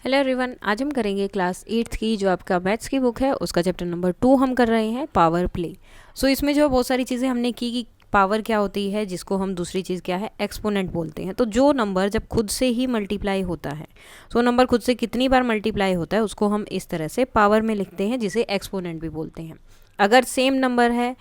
Hello everyone, आज हम करेंगे क्लास 8th की जो आपका मैथ्स की बुक है उसका चैप्टर नंबर 2 हम कर रहे हैं पावर प्ले। सो इसमें जो बहुत सारी चीज़ें हमने की कि पावर क्या होती है, जिसको हम दूसरी चीज़ क्या है एक्सपोनेंट बोलते हैं। तो जो नंबर जब खुद से ही मल्टीप्लाई होता है, सो नंबर खुद से कितनी बार मल्टीप्लाई होता है उसको हम इस तरह से पावर में लिखते हैं, जिसे एक्सपोनेंट भी बोलते हैं। अगर सेम नंबर है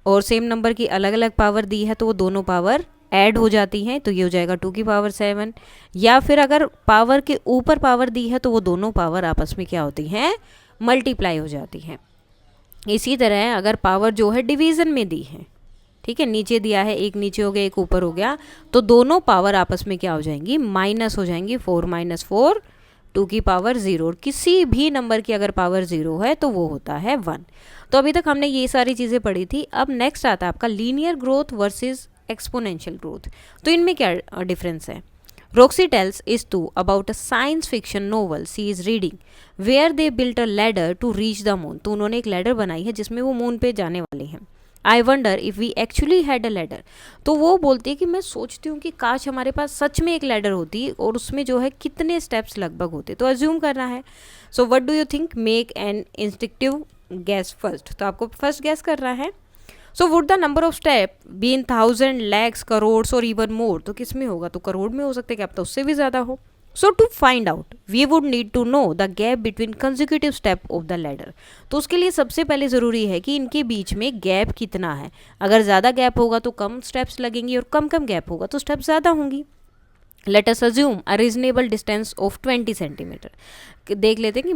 और सेम नंबर की अलग अलग पावर दी है तो वो दोनों पावर ऐड हो जाती हैं, तो ये हो जाएगा 2 की पावर 7। या फिर अगर पावर के ऊपर पावर दी है तो वो दोनों पावर आपस में क्या होती हैं, मल्टीप्लाई हो जाती हैं। इसी तरह अगर पावर जो है डिवीज़न में दी है, ठीक है, नीचे दिया है, एक नीचे हो गया एक ऊपर हो गया, तो दोनों पावर आपस में क्या हो जाएंगी, माइनस हो जाएंगी। 4 - 4 2 की पावर 0। और किसी भी नंबर की अगर पावर 0 है तो वो होता है 1। तो अभी तक हमने ये सारी चीज़ें पढ़ी थी। अब नेक्स्ट आता है आपका linear growth versus exponential growth. तो इनमें क्या डिफरेंस है? Roxy tells Istu about a science fiction novel she is reading where they built a ladder to reach the moon। तो उन्होंने एक लैडर बनाई है जिसमें वो मून पे जाने वाले हैं। I wonder if we actually had a ladder. तो वो बोलती है कि मैं सोचती हूँ कि काश हमारे पास सच में एक लैडर होती और उसमें जो है कितने स्टेप्स लगभग होते। तो अज्यूम करना है। So what do you think, make an instinctive gas first. तो आपको फर्स्ट गैस करना है। So would the number of step be in 1000 lakhs crore और इवन मोर। तो किस में होगा? तो करोड़ में हो सकता है, क्या पता उससे भी ज़्यादा हो। So to find out we would need to know the gap between consecutive step of the ladder. तो उसके लिए सबसे पहले ज़रूरी है कि इनके बीच में गैप कितना है। अगर ज़्यादा गैप होगा तो कम स्टेप्स लगेंगी और कम कम गैप होगा तो स्टेप्स ज़्यादा होंगी। Let us assume a reasonable distance of 20 centimetre. देख लेते हैं कि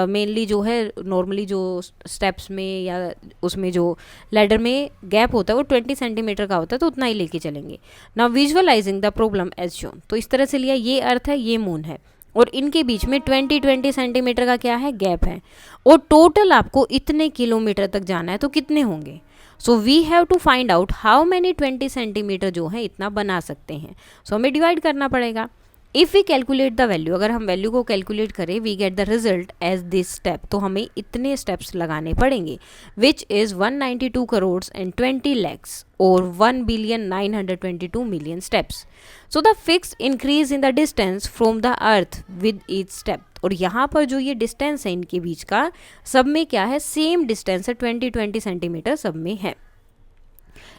मेनली जो है नॉर्मली जो स्टेप्स में या उसमें जो लैडर में गैप होता है वो 20 सेंटीमीटर का होता है, तो उतना ही लेके चलेंगे। Now visualising the problem as shown. तो इस तरह से लिया, ये अर्थ है, ये मून है और इनके बीच में 20 सेंटीमीटर का क्या है, गैप है। और टोटल आपको इतने किलोमीटर तक जाना है, तो कितने होंगे? So we have to find out how many 20 centimetre जो है इतना बना सकते हैं। सो हमें डिवाइड करना पड़ेगा। If we calculate the value, अगर हम वैल्यू को कैलकुलेट करें, we get the result as this step. तो हमें इतने स्टेप्स लगाने पड़ेंगे, which is 192 crore and 20 lakhs और 1,922,000,000 steps. So the fix increase in the distance from the earth with each step. और यहाँ पर जो ये डिस्टेंस है इनके बीच का, सब में क्या है, सेम डिस्टेंस है, 20 सेंटीमीटर सब में है।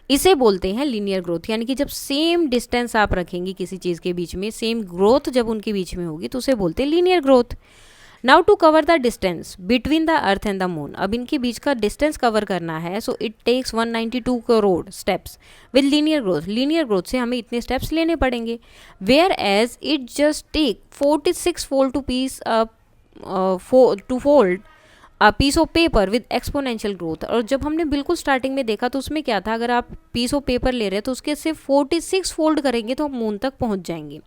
इसे बोलते हैं लीनियर ग्रोथ। यानी कि जब सेम डिस्टेंस आप रखेंगे किसी चीज़ के बीच में, सेम ग्रोथ जब उनके बीच में होगी तो उसे बोलते हैं linear growth. Now to cover the distance between the earth and the moon. अब इनके बीच का डिस्टेंस कवर करना है, so it takes 192 crore steps with linear growth. Linear growth से हमें इतने स्टेप्स लेने पड़ेंगे, whereas it just take 46 fold to piece to fold piece of paper with exponential growth. और जब हमने बिल्कुल स्टार्टिंग में देखा तो उसमें क्या था, अगर आप पीस ऑफ पेपर ले रहे हैं तो उसके सिर्फ 46 फोल्ड करेंगे तो हम मून तक पहुंच जाएंगे।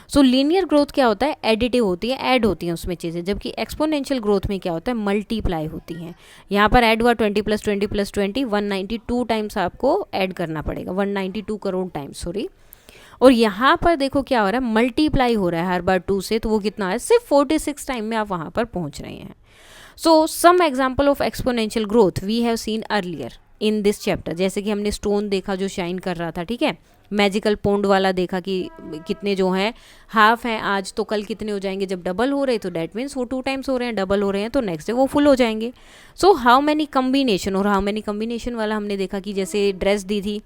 सो लीनियर ग्रोथ क्या होता है, एडिटिव होती है, ऐड होती हैं उसमें चीज़ें, जबकि एक्सपोनेंशियल ग्रोथ में क्या होता है, मल्टीप्लाई होती हैं। यहाँ पर ऐड हुआ 20 + 20 + 20, 192 टाइम्स आपको ऐड करना पड़ेगा, 192 करोड़ टाइम्स, सॉरी। और यहाँ पर देखो क्या हो रहा है, मल्टीप्लाई हो रहा है हर बार 2 से, तो वो कितना है, सिर्फ 46 टाइम में आप वहाँ पर पहुँच रहे हैं। So some example of exponential growth we have seen earlier in this chapter. जैसे कि हमने स्टोन देखा जो शाइन कर रहा था, ठीक है, मैजिकल पोंड वाला देखा कि कितने जो हैं हाफ हैं आज, तो कल कितने हो जाएंगे, जब डबल हो रहे तो डैट मीन्स वो 2 टाइम्स हो रहे हैं, डबल हो रहे हैं तो नेक्स्ट डे वो फुल हो जाएंगे। सो हाउ मैनी कम्बिनेशन, और हाउ मैनी कम्बिनेशन वाला हमने देखा कि जैसे ड्रेस दी थी,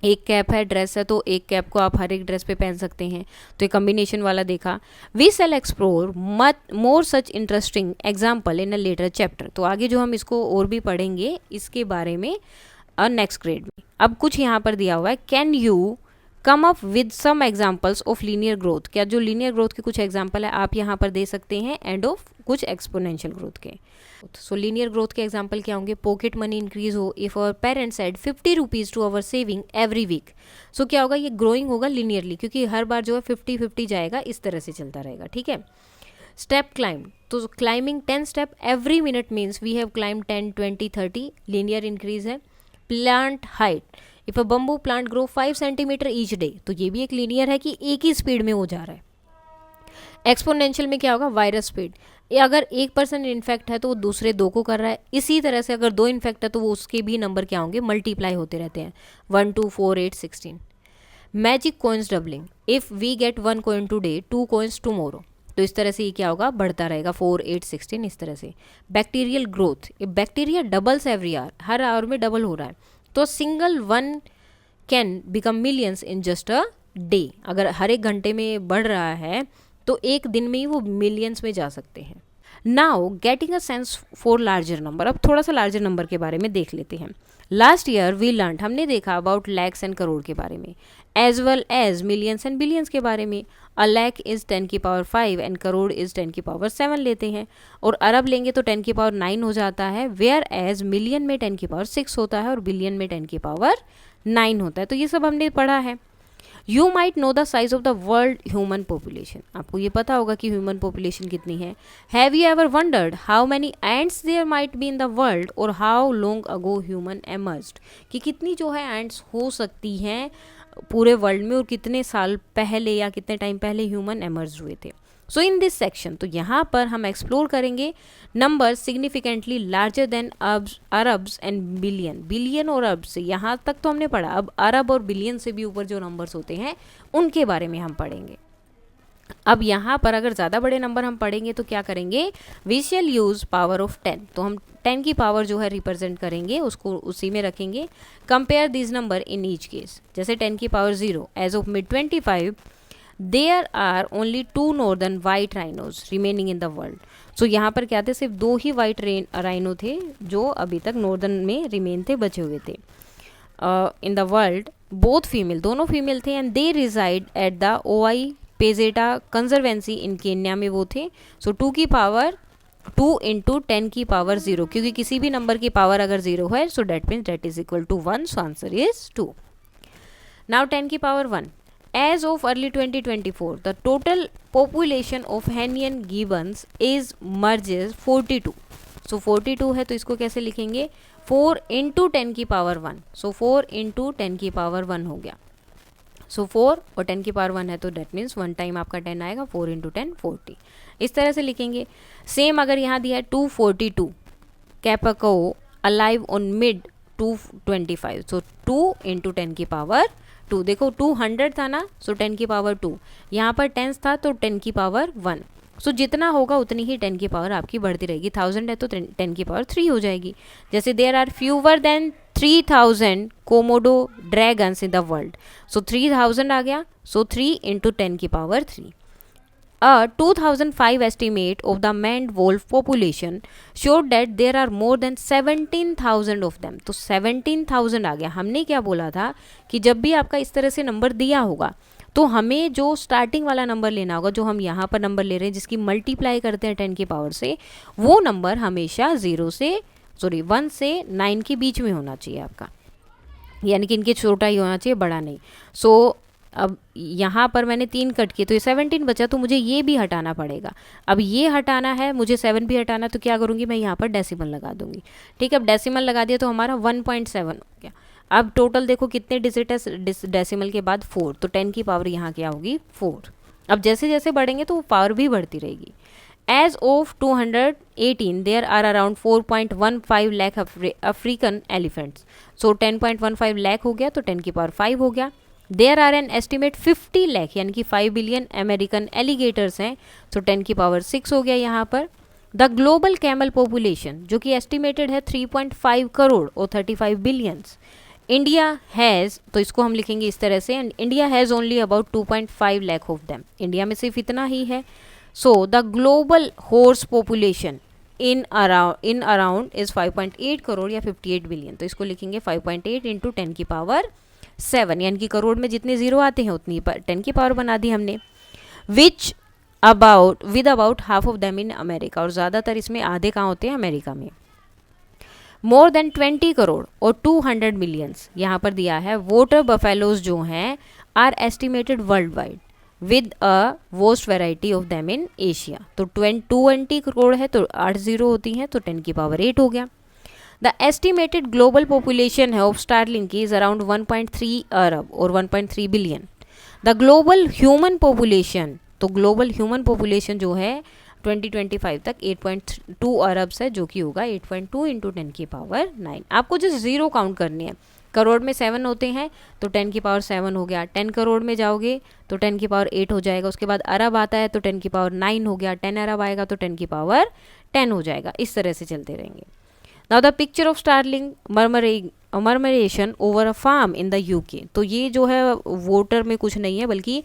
एक कैप है, ड्रेस है, तो एक कैप को आप हर एक ड्रेस पे पहन सकते हैं, तो ये कम्बिनेशन वाला देखा। We shall explore more such interesting example in a later chapter. तो आगे जो हम इसको और भी पढ़ेंगे इसके बारे में नेक्स्ट ग्रेड में। अब कुछ यहाँ पर दिया हुआ है, can you come up with some examples of linear growth. क्या जो लीनियर ग्रोथ के कुछ एग्जाम्पल है आप यहाँ पर दे सकते हैं, एंड ऑफ कुछ एक्सपोनेंशियल ग्रोथ के। सो लीनियर ग्रोथ के एग्जाम्पल क्या होंगे, पॉकेट मनी इंक्रीज हो, if our parents add 50 rupees to our saving every week. So क्या होगा, ये ग्रोइंग होगा लीनियरली, क्योंकि हर बार जो है 50-50 जाएगा, इस तरह से चलता रहेगा, ठीक है। स्टेप क्लाइम, तो climbing 10 step every minute means we have climb 10, 20, 30, linear increase है। Plant height, if a bamboo plant grow 5 centimetre each day, तो ये भी एक लीनियर है कि एक ही स्पीड में वो जा रहा है। एक्सपोनेंशियल में क्या होगा, वायरस स्पीड, अगर 1% इन्फेक्ट है तो वो दूसरे 2 को कर रहा है, इसी तरह से अगर 2 इन्फेक्ट है तो वो उसके भी नंबर क्या होंगे, मल्टीप्लाई होते रहते हैं, 1, 2, 4, 8, 16। Magic coins doubling, if we get 1 coin today 2 coins tomorrow. तो इस तरह से ये क्या होगा, बढ़ता रहेगा 4, 8, 16 इस तरह से। बैक्टीरियल ग्रोथ, ये बैक्टीरिया डबल्स एवरी आवर, हर आवर में डबल हो रहा है। तो single one can become millions in just a day, अगर हर एक घंटे में बढ़ रहा है तो एक दिन में ही वो मिलियंस में जा सकते हैं। Now getting a sense for larger number, अब थोड़ा सा लार्जर नंबर के बारे में देख लेते हैं। लास्ट ईयर वी लर्न, हमने देखा अबाउट लैक्स एंड करोड़ के बारे में, as well as millions and billions के बारे में। अ लैख इज 10 की पावर 5 एंड करोड़ इज 10 की पावर 7 लेते हैं, और अरब लेंगे तो 10 की पावर 9 हो जाता है, वेयर एज मिलियन में 10 की पावर 6 होता है और बिलियन में 10 की पावर 9 होता है। तो ये सब हमने पढ़ा है। You might know the size of the world human population, आपको ये पता होगा कि ह्यूमन पॉपुलेशन कितनी है। Have you ever wondered how many ants there might be in the world और how long ago human emerged, कि कितनी जो है एंट्स हो सकती हैं पूरे वर्ल्ड में और कितने साल पहले या कितने टाइम पहले ह्यूमन एमर्ज हुए थे। सो इन दिस सेक्शन, तो यहाँ पर हम एक्सप्लोर करेंगे number significantly larger than Arabs and billion, billion और अरब से यहाँ तक तो हमने पढ़ा, अब अरब और बिलियन से भी ऊपर जो नंबर्स होते हैं उनके बारे में हम पढ़ेंगे। अब यहाँ पर अगर ज़्यादा बड़े नंबर हम पढ़ेंगे तो क्या करेंगे, we shall use power of 10, तो हम 10 की पावर जो है रिप्रेजेंट करेंगे, उसको उसी में रखेंगे। Compare this number in each case, जैसे 10 की power 0 as of mid 25 there are only 2 northern white rhinos remaining in the world. So यहाँ पर क्या थे, सिर्फ 2 ही वाइट राइनो थे जो अभी तक नॉर्दर्न में रिमेन थे, बचे हुए थे in the world. Both female, दोनों फीमेल थे, and they resided at the Ol Pejeta Conservancy in Kenya में वो थे। सो 2 की पावर 2 इंटू 10 की पावर 0, क्योंकि किसी भी नंबर की पावर अगर 0 है so that means that is equal to 1, so answer is 2। Now 10 की power 1, as of early 2024 the total population of Henian gibbons is merges 42, so 42 है तो इसको कैसे लिखेंगे, 4 इंटू 10 की पावर 1, सो 4 इंटू 10 की पावर 1 हो गया। सो 4 और 10 की पावर 1 है तो डेट मीन्स 1 टाइम आपका 10 आएगा, 4 इंटू 10 40, इस तरह से लिखेंगे। सेम अगर यहाँ दिया है 242 kakapo alive on mid 225, so 2 into 10 की पावर 2, देखो 200 था ना, सो 10 की पावर 2, यहाँ पर 10 था तो 10 की पावर 1, सो जितना होगा उतनी ही 10 की पावर आपकी बढ़ती रहेगी। 1000 है तो 10 की पावर 3 हो जाएगी। जैसे there are fewer than 3000 Komodo dragons in the world, so 3000 आ गया, सो 3 इंटू 10 की power 3। 2005 estimate of the maned wolf population showed that there are more than 17,000 of them, तो 17,000 आ गया। हमने क्या बोला था कि जब भी आपका इस तरह से नंबर दिया होगा तो हमें जो स्टार्टिंग वाला नंबर लेना होगा, जो हम यहाँ पर नंबर ले रहे हैं जिसकी मल्टीप्लाई करते हैं 10 की पावर से, वो नंबर हमेशा 1 से 9 के बीच में होना चाहिए आपका, यानी कि इनके छोटा ही होना चाहिए, बड़ा नहीं। सो अब यहाँ पर मैंने 3 कट किए तो ये 17 बचा, तो मुझे ये भी हटाना पड़ेगा। अब ये हटाना है मुझे, 7 भी हटाना, तो क्या करूँगी मैं यहाँ पर डेसिमल लगा दूंगी। ठीक है, अब डेसिमल लगा दिया तो हमारा 1.7 हो गया। अब टोटल देखो कितने डिजिट है डेसिमल के बाद 4, तो 10 की पावर यहाँ क्या होगी 4। अब जैसे जैसे बढ़ेंगे तो वो पावर भी बढ़ती रहेगी। As of 218 there are around 4.15 lakh African elephants, so 10.15 lakh हो गया तो 10 की पावर 5 हो गया। There are an estimate 50 lakh यानी कि 5 बिलियन अमेरिकन एलिगेटर्स हैं, तो 10 की पावर 6 हो गया यहाँ पर। द ग्लोबल कैमल पॉपुलेशन जो कि एस्टिमेटेड है 3.5 करोड़ और 35 बिलियंस। इंडिया हैज़, तो इसको हम लिखेंगे इस तरह से, and India has only about 2.5 lakh of them, India में सिर्फ इतना ही है। So the global horse population in around is 5.8 crore या 58 बिलियन, तो इसको लिखेंगे 5.8 इंटू 10 की पावर 7, यानी कि करोड़ में जितने जीरो आते हैं उतनी 10 की पावर बना दी हमने। Which with about half of them in America, और ज़्यादातर इसमें आधे कहाँ होते हैं अमेरिका में। मोर देन 20 करोड़ और 200 मिलियंस यहाँ पर दिया है। वोटर बफेलोज जो हैं are estimated world wide with a vast variety of them in Asia, तो 220 करोड़ है तो 8 जीरो होती हैं, तो 10 की पावर 8 हो गया। द एस्टिमेटेड ग्लोबल पॉपुलेशन है ऑफ स्टारलिंक इज अराउंड 1.3 अरब और 1.3 billion. The global human population, तो ग्लोबल ह्यूमन पॉपुलेशन जो है 2025 तक 8.2 अरब्स है, जो कि होगा 8.2 इंटू 10 की पावर 9। आपको जस्ट जीरो काउंट करनी है, करोड़ में 7 होते हैं तो 10 की पावर 7 हो गया। 10 करोड़ में जाओगे तो 10 की पावर 8 हो जाएगा। उसके बाद अरब आता है तो 10 की पावर 9 हो गया। 10 अरब आएगा तो 10 की पावर 10 हो जाएगा। इस तरह से चलते रहेंगे। Now the picture of starling murmuration over a farm in the UK. तो ये जो है वोटर में कुछ नहीं है बल्कि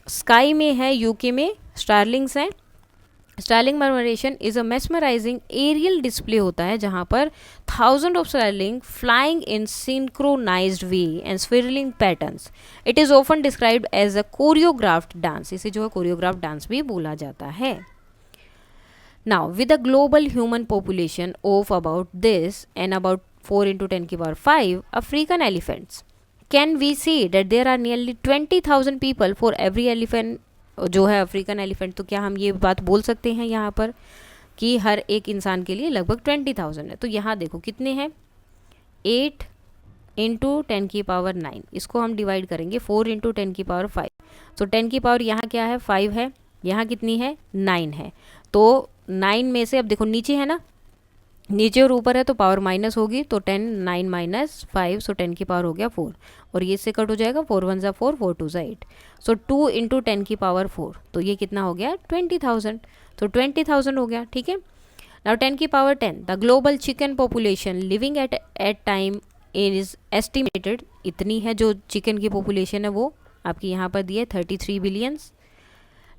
स्काई में है, यूके में स्टारलिंग्स हैं। Starling murmuration is a mesmerising aerial display होता है जहां पर thousand of starling flying in synchronised way and swirling patterns. It is often described as a choreographed dance. इसे जो है कोरियोग्राफ्ड डांस भी बोला जाता है। Now, with a global human population of about this and about 4 into 10 की power 5 African elephants, can we say that there are nearly 20,000 people for every elephant जो है अफ्रीकन एलिफेंट। तो क्या हम ये बात बोल सकते हैं यहाँ पर कि हर एक इंसान के लिए लगभग 20,000 है। तो यहाँ देखो कितने हैं, 8 इंटू 10 की पावर 9, इसको हम डिवाइड करेंगे 4 इंटू 10 की पावर 5। तो 10 की पावर यहाँ क्या है 5 है, यहाँ कितनी है 9 है। तो 9 में से अब देखो नीचे है ना, नीचे और ऊपर है तो पावर माइनस होगी। तो 10 9 माइनस 5 सो 10 की पावर हो गया 4 और ये से कट हो जाएगा 4 1 ज़ा 4 4 2 ज़ा 8। सो 2 इंटू 10 की पावर 4 तो ये कितना हो गया 20,000। तो 20,000 हो गया। ठीक है। नाउ 10 की power 10 the global chicken population living at time is estimated. इतनी है जो चिकन की पॉपुलेशन है वो आपकी यहाँ पर दी है 33 बिलियंस।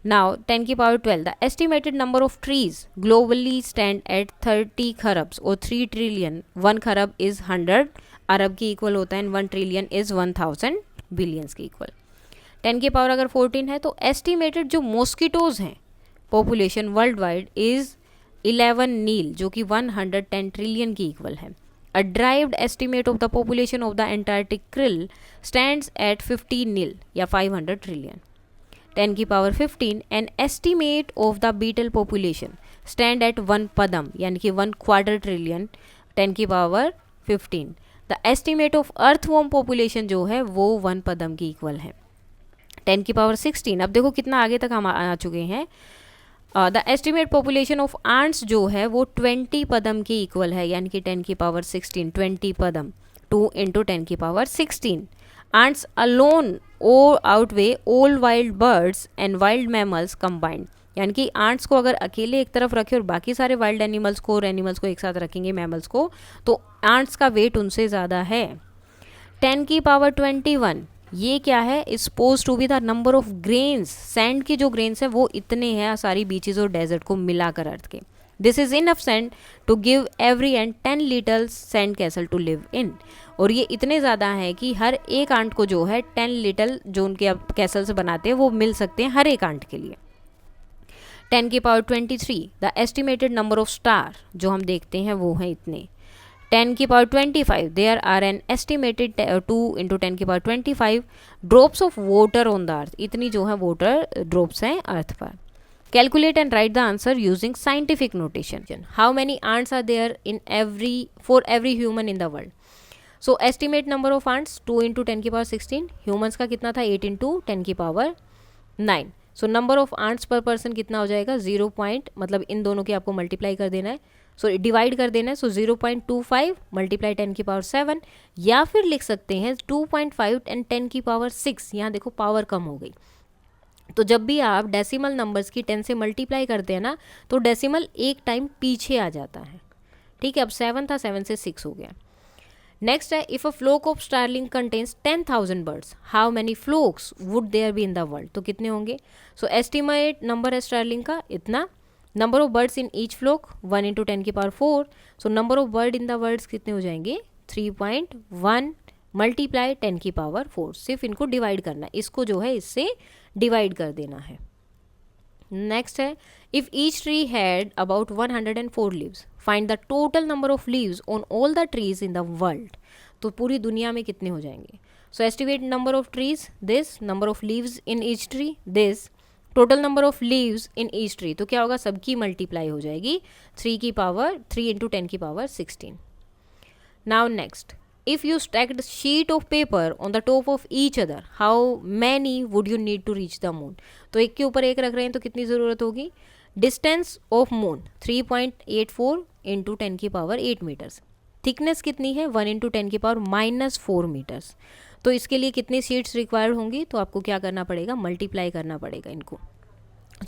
Now 10 की power 12 the estimated number of trees globally stand at 30 खरब्स और 3 ट्रिलियन। 1 खरब इज 100 अरब की इक्वल होता है एंड 1 ट्रिलियन इज 1000 बिलियंस के इक्वल। 10 की पावर अगर 14 है तो एस्टिमेटेड जो मॉस्किटोज हैं पॉपुलेशन वर्ल्ड वाइड इज 11 नील जो कि 110 ट्रिलियन की इक्वल है। A derived estimate of the population of the Antarctic krill stands at 50 नील या 500 ट्रिलियन। 10 की power 15 an estimate of the beetle population stand at 1 padam यानी कि 1 क्वार्टर ट्रिलियन। 10 की power 15 the estimate of earthworm population जो है वो 1 पदम की इक्वल है। 10 की पावर 16 अब देखो कितना आगे तक हम आ चुके हैं। The estimate population of ants जो है वो 20 पदम की इक्वल है यानी कि 10 की पावर 16 20 पदम 2 इंटू 10 की power 16। Ants alone outweigh all wild birds and wild mammals combined। यानी कि आंट्स को अगर अकेले एक तरफ रखे और बाकी सारे वाइल्ड एनिमल्स को और एनिमल्स को एक साथ रखेंगे मैमल्स को तो आंट्स का वेट उनसे ज़्यादा है। 10 की पावर 21 ये क्या है is suppose to be the number of grains. Sand की जो ग्रेन्स है वो इतने हैं सारी बीचेस और डेजर्ट को मिलाकर अर्थ के। This is enough sand to give every and 10 little sand castle to live in. और ये इतने ज़्यादा है कि हर एक आंट को जो है 10 लिटल जो उनके अब कैसल्स बनाते हैं वो मिल सकते हैं हर एक आंट के लिए। 10 की power 23 the estimated number of star जो हम देखते हैं वो हैं इतने। 10 की power 25 there are an estimated 2 into 10 की power 25 drops of water on the earth. इतनी जो है वाटर ड्रॉप्स हैं अर्थ पर। Calculate and write the answer using scientific notation. How many ants are there for every human in the world? So estimate number of ants 2 into 10 की power 16। humans का कितना था 8 into 10 की power 9। So number of ants per person कितना हो जाएगा 0 मतलब इन दोनों के आपको मल्टीप्लाई कर देना है। सो डिवाइड कर देना है। सो 0.25 मल्टीप्लाई 10 की पावर 7 या फिर लिख सकते हैं 2.5 एंड 10 की पावर 6। यहाँ देखो पावर कम हो गई। तो जब भी आप डेसिमल नंबर्स की 10 से मल्टीप्लाई करते हैं ना तो डेसिमल एक टाइम पीछे आ जाता है। ठीक है। अब 7 था 7 से 6 हो गया। नेक्स्ट है if a flock of starling contains 10,000 birds how many flocks would there be in the world. तो कितने होंगे। सो एस्टिमेट नंबर है स्टारलिंग का इतना। Number of birds in each flock 1 into 10 की power 4। So number of bird in the world कितने हो जाएंगे 3.1 मल्टीप्लाई 10 की पावर 4। सिर्फ इनको डिवाइड करना है, इसको जो है इससे डिवाइड कर देना है। नेक्स्ट है if each tree had about 104 leaves find the total number of leaves on all the trees in the world. तो पूरी दुनिया में कितने हो जाएंगे। सो estimate number of trees this, number of leaves in each tree this, total number of leaves in each tree. तो क्या होगा सबकी मल्टीप्लाई हो जाएगी 3 इंटू 10 की power 16। Now next if you stacked sheet of paper on the top of each other how many would you need to reach the moon। तो एक के ऊपर एक रख रहे हैं तो कितनी ज़रूरत होगी। डिस्टेंस ऑफ मून 3.84 इंटू 10 की पावर 8 मीटर्स। थिकनेस कितनी है 1 × 10⁻⁻⁴ मीटर्स। तो इसके लिए कितनी शीट्स रिक्वायर्ड होंगी, तो आपको क्या करना पड़ेगा, मल्टीप्लाई करना पड़ेगा इनको,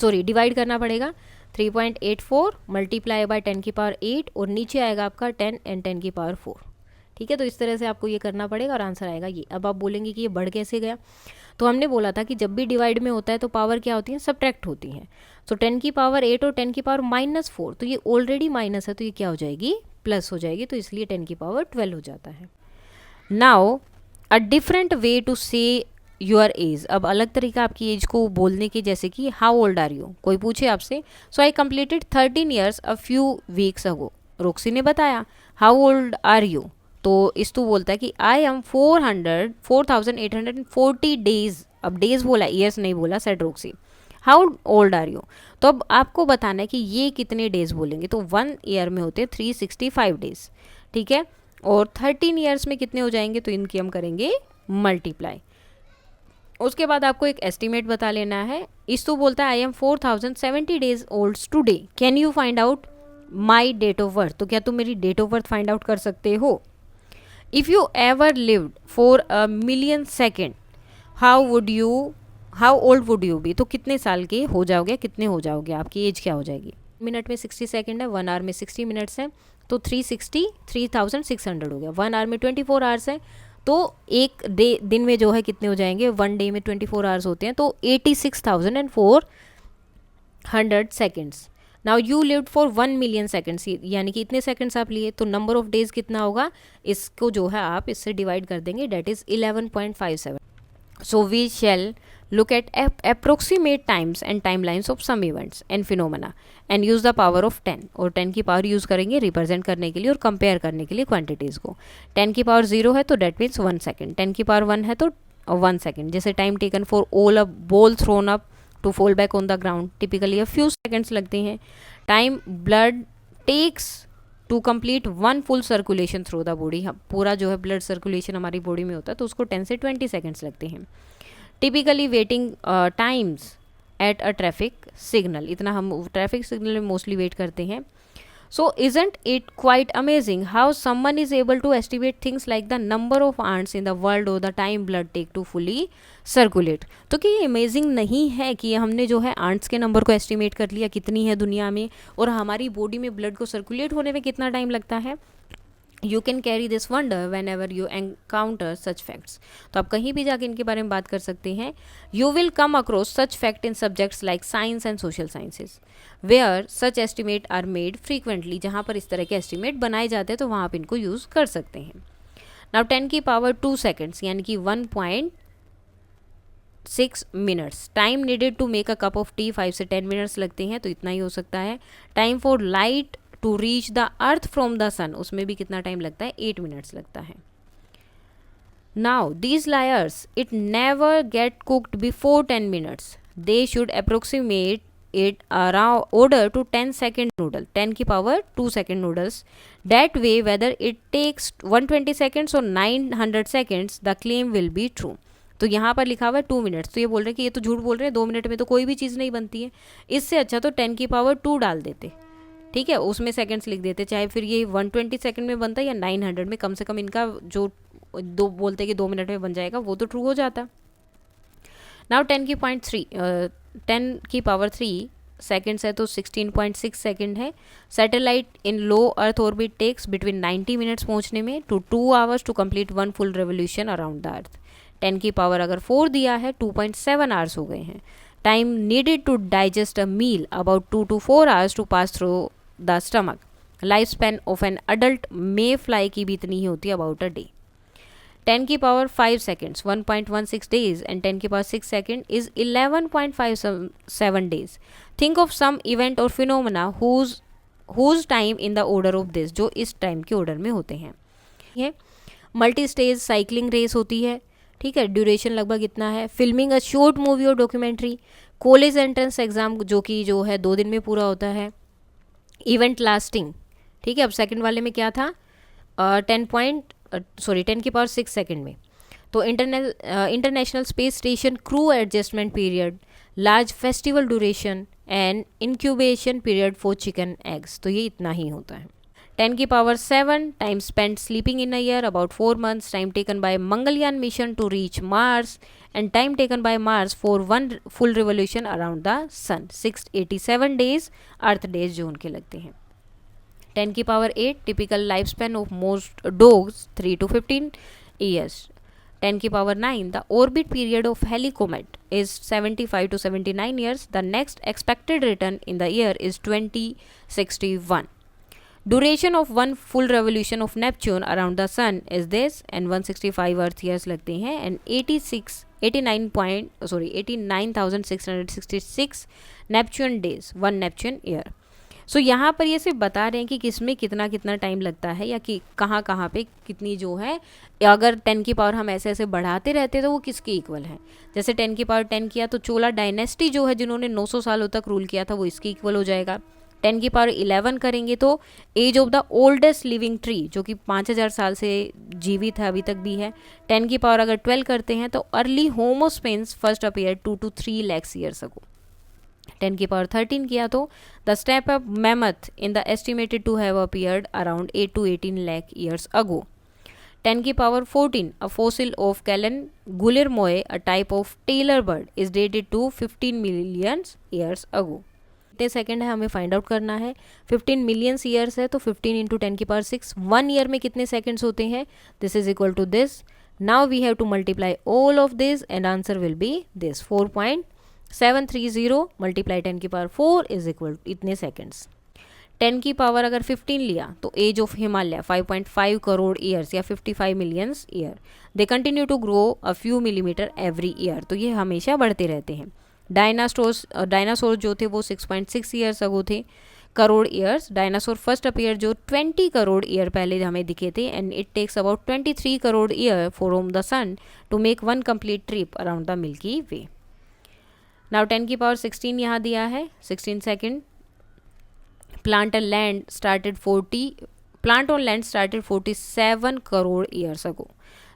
सॉरी डिवाइड करना पड़ेगा। 3.84 मल्टीप्लाई बाय 10⁸ और नीचे आएगा आपका 10 and 10⁴। ठीक है, तो इस तरह से आपको ये करना पड़ेगा और आंसर आएगा ये। अब आप बोलेंगे कि ये बढ़ कैसे गया, तो हमने बोला था कि जब भी डिवाइड में होता है तो पावर क्या होती है, सब्ट्रैक्ट होती है। सो 10⁸ और 10⁻⁻⁴, तो ये ऑलरेडी माइनस है, तो ये क्या हो जाएगी, प्लस हो जाएगी, तो इसलिए 10⁻12 हो जाता है। Now a different way to say your age, अब अलग तरीका आपकी एज को बोलने की, जैसे कि हाउ ओल्ड आर यू, कोई पूछे आपसे, so I completed 13 years a few weeks ago, Roxy ने बताया हाउ ओल्ड आर यू, तो इस्तू बोलता है कि आई एम 4840 डेज, अब डेज बोला, ईयर्स नहीं बोला, said Roxy. How old are you, तो अब आपको बताना है कि ये कितने डेज बोलेंगे, तो 1 ईयर में होते हैं 365 डेज, ठीक है, और 13 ईयर्स में कितने हो जाएंगे, तो इनकी हम करेंगे मल्टीप्लाई। उसके बाद आपको एक एस्टिमेट बता लेना है। इस तो बोलता है I am 4070 days old today, can you find out my date of birth, तो क्या तुम मेरी date of birth find out कर सकते हो। If you ever lived for a million second how old would you be, तो कितने साल के हो जाओगे, कितने हो जाओगे, आपकी एज क्या हो जाएगी। मिनट में 60 सेकेंड है, 1 आवर में 60 मिनट्स है, तो 3600 हो गया। 1 आवर में 24 आवर्स है, तो एक दिन में जो है कितने हो जाएंगे, 1 डे में 24 आवर्स होते हैं, तो 86,400 seconds. Now you lived for 1 million seconds, यानी कि इतने सेकेंड्स आप लिए, तो नंबर ऑफ डेज कितना होगा, इसको जो है आप इससे डिवाइड कर देंगे, that is 11.57। So we shall look at approximate times and timelines of some events and phenomena and use the power of 10, और 10 की पावर यूज़ करेंगे रिप्रेजेंट करने के लिए और कंपेयर करने के लिए क्वांटिटीज़ को। 10 की पावर 0 है तो डेट मीन्स 1 सेकेंड, 10 की पावर 1 है तो 1 सेकेंड। जैसे time taken for all a ball thrown up to fall back on the ground, typically a few seconds लगते हैं। Time blood takes to complete 1 full circulation through the body, पूरा जो है blood circulation हमारी body में होता है, तो उसको 10 से 20 सेकेंड्स लगते हैं। Typically waiting times at a traffic signal, इतना हम ट्रैफिक सिग्नल में मोस्टली वेट करते हैं। So isn't it quite amazing how someone is able to estimate things like the number of ants in the world और the time blood take to fully circulate, तो क्या ये amazing नहीं है कि हमने जो है आंट्स के नंबर को एस्टिमेट कर लिया कितनी है दुनिया में, और हमारी बॉडी में ब्लड को सर्कुलेट होने में कितना टाइम लगता है। You can carry this wonder when ever you encounter such facts, तो आप कहीं भी जाके इनके बारे में बात कर सकते हैं। You will come across such fact in subjects like science and social sciences where such estimate are made frequently, जहाँ पर इस तरह के एस्टिमेट बनाए जाते हैं तो वहाँ आप इनको यूज़ कर सकते हैं। नाउ 10 की पावर 2 सेकेंड्स यानी कि 1.6 minutes. Time needed to make a cup of tea 5 से 10 मिनट्स लगते हैं, तो इतना ही हो सकता है। Time for light to reach the earth from the sun, उसमें भी कितना टाइम लगता है, 8 मिनट्स लगता है। Now these liars it never get cooked before 10 minutes, they should approximate it around order to 10 second noodle, 10 की power 2 second noodles, that way whether it takes 120 seconds और 900 seconds the claim will be true. तो यहाँ पर लिखा हुआ है 2 minutes, तो ये बोल रहे हैं कि ये तो झूठ बोल रहे हैं, 2 मिनट में तो कोई भी चीज़ नहीं बनती है, इससे अच्छा तो 10 की पावर 2 डाल देते, ठीक है, उसमें सेकंड्स लिख देते, चाहे फिर ये 120 सेकंड में बनता या 900 में, कम से कम इनका जो दो बोलते कि 2 मिनट में बन जाएगा वो तो ट्रू हो जाता। नाउ 10 की पावर 3 सेकेंड्स है तो 16.6 सेकेंड है। Satellite in low earth orbit takes between 90 minutes पहुंचने में to 2 hours to complete 1 full revolution around the earth. 10 की पावर अगर 4 दिया है 2.7 आवर्स हो गए हैं। Time needed to digest a meal about 2 to 4 hours to pass through the stomach. Life span of an adult mayfly की भी इतनी ही होती है, अबाउट अ डे। 10 की पावर 5 सेकेंड्स 1.16 डेज एंड 10 की power 6 second is 11.57 days. Think of some event और phenomena whose time in the order of this, जो इस टाइम के ऑर्डर में होते हैं। ये मल्टी स्टेज साइकिलिंग रेस होती है, ठीक है, ड्यूरेशन लगभग इतना है। फिल्मिंग अ शॉर्ट मूवी और डॉक्यूमेंट्री। कॉलेज एंट्रेंस एग्जाम जो है 2 दिन में पूरा होता है। इवेंट लास्टिंग, ठीक है, अब सेकंड वाले में क्या था, 10 की पावर 6 सेकंड में। तो International Space Station crew adjustment period, large festival duration and incubation period for chicken eggs, तो ये इतना ही होता है। 10 की power 7 time spent sleeping in a year about 4 months, time taken by Mangalyaan mission to reach Mars, and time taken by Mars for 1 full revolution around the sun, 687 days earth days जो उनके लगते हैं। 10 की power 8 typical life span of most dogs 3 to 15 years। 10 की power 9 the orbit period of Halley's comet is 75 to 79 years, the next expected return in the year is 2061। Duration of 1 full revolution of Neptune around the sun is this, and 165 earth years लगते हैं, and 89,666 Neptune days 1 Neptune year. So यहाँ पर ये सिर्फ बता रहे हैं कि किसमें कितना कितना टाइम लगता है, या कि कहाँ पे कितनी जो है, अगर 10 की पावर हम ऐसे ऐसे बढ़ाते रहते तो वो किसके इक्वल है। जैसे 10 की पावर 10 किया तो चोला डायनेस्टी जो है जिन्होंने 900 सालों तक रूल किया था वो इसके इक्वल हो जाएगा। 10 की पावर 11 करेंगे तो age of the oldest living tree जो कि 5000 साल से जीवित है अभी तक भी है। 10 की पावर अगर 12 करते हैं तो early Homo sapiens first appear 2 to 3 lakhs years ago. 10 की पावर 13 किया तो the step up mammoth in the estimated to have appeared around 8 to 18 lakh years ago. 10 की power 14 a fossil of Kelenken guillermoi a type of terror bird is dated to 15 million years ago. कितने second है हमें find out करना है। 15 million years है तो 15 into 10 की power 6, 1 year में कितने सेकंड्स होते हैं, this is equal to this. Now we have to multiply all of this and answer will be this 4.730 multiply 10 की पावर 4 इज इक्वल इतने सेकंड्स। 10 की पावर अगर 15 लिया तो age of Himalaya 5.5 crore years या 55 million year, they continue to grow a few millimetre every year, तो ये हमेशा बढ़ते रहते हैं। डायनासोर जो थे वो 6.6 ईयर्स अगो थे, crore years. Dinosaur first appear जो 20 करोड़ ईयर पहले हमें दिखे थे, and it takes about 23 crore year from the sun to make 1 complete trip around the Milky Way. नाउ 10 की पावर 16 यहाँ दिया है, 16 second. Plant on land started 47 crore years ago.